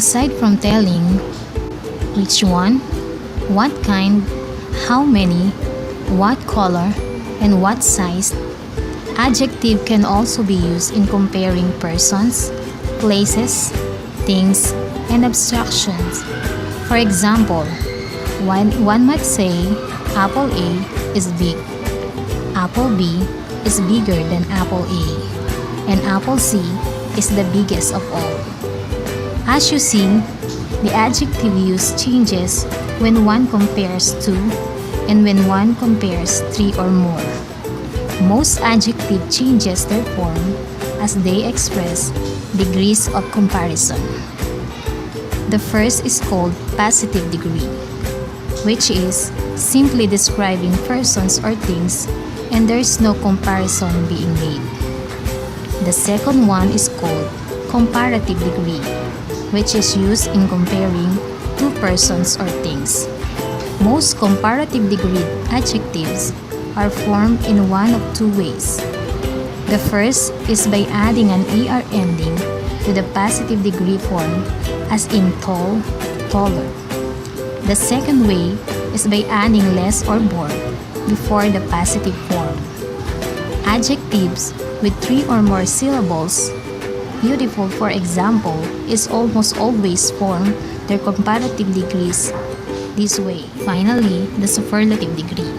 Aside from telling which one, what kind, how many, what color, and what size, adjective can also be used in comparing persons, places, things, and abstractions. For example, one might say apple A is big, apple B is bigger than apple A, and apple C is the biggest of all. As you see, the adjective use changes when one compares two and when one compares three or more. Most adjective changes their form as they express degrees of comparison. The first is called positive degree, which is simply describing persons or things and there is no comparison being made. The second one is called comparative degree, which is used in comparing two persons or things. Most comparative degree adjectives are formed in one of two ways. The first is by adding an ER ending to the positive degree form, as in tall, taller. The second way is by adding less or more before the positive form. Adjectives with three or more syllables, beautiful for example, is almost always form their comparative degrees this way. Finally, the superlative degree.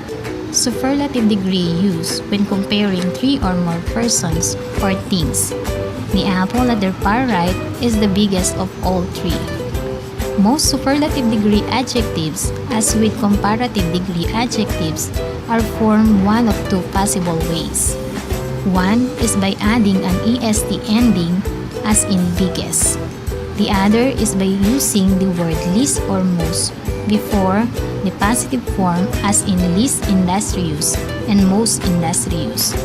Superlative degree used when comparing three or more persons or things. The apple at the far right is the biggest of all three. Most superlative degree adjectives, as with comparative degree adjectives, are formed one of two possible ways. One is by adding an EST ending, as in biggest. The other is by using the word least or most before the positive form, as in least industrious and most industrious.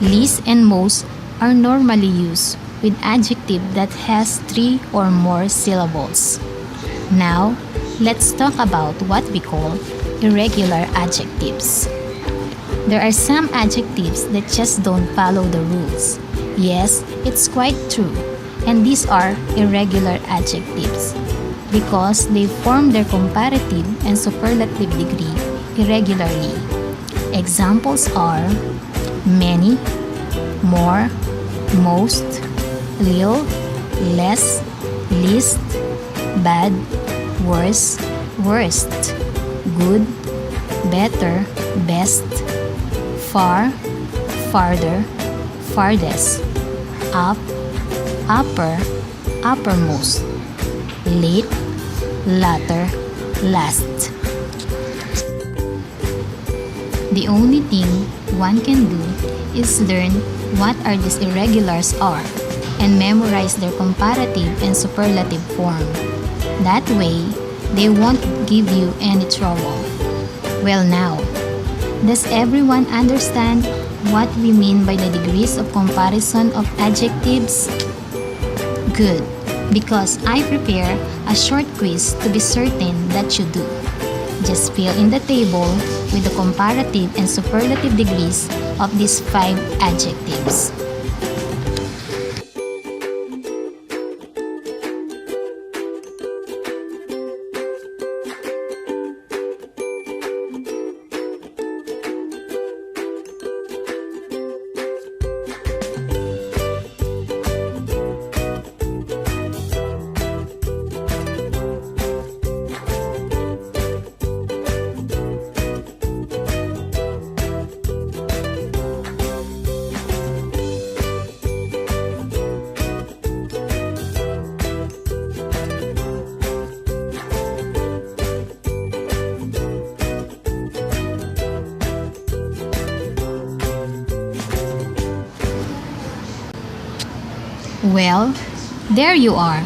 Least and most are normally used with adjective that has three or more syllables. Now, let's talk about what we call irregular adjectives. There are some adjectives that just don't follow the rules. Yes, it's quite true. And these are irregular adjectives because they form their comparative and superlative degree irregularly. Examples are many, more, most, little, less, least, bad, worse, worst, good, better, best, far, farther, farthest, up, upper, uppermost, late, latter, last. The only thing one can do is learn what are these irregulars are and memorize their comparative and superlative form. That way, they won't give you any trouble. Well now, does everyone understand what we mean by the degrees of comparison of adjectives? Good, because I prepare a short quiz to be certain that you do. Just fill in the table with the comparative and superlative degrees of these 5 adjectives. Well, there you are.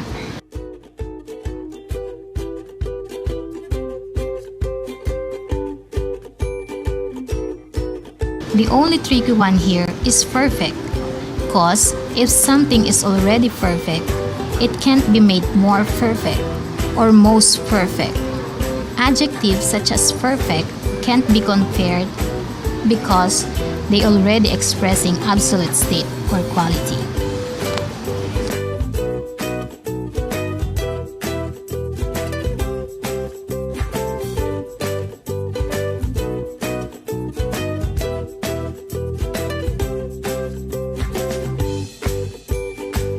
The only tricky one here is perfect, cause if something is already perfect, it can't be made more perfect or most perfect. Adjectives such as perfect can't be compared because they already expressing absolute state or quality.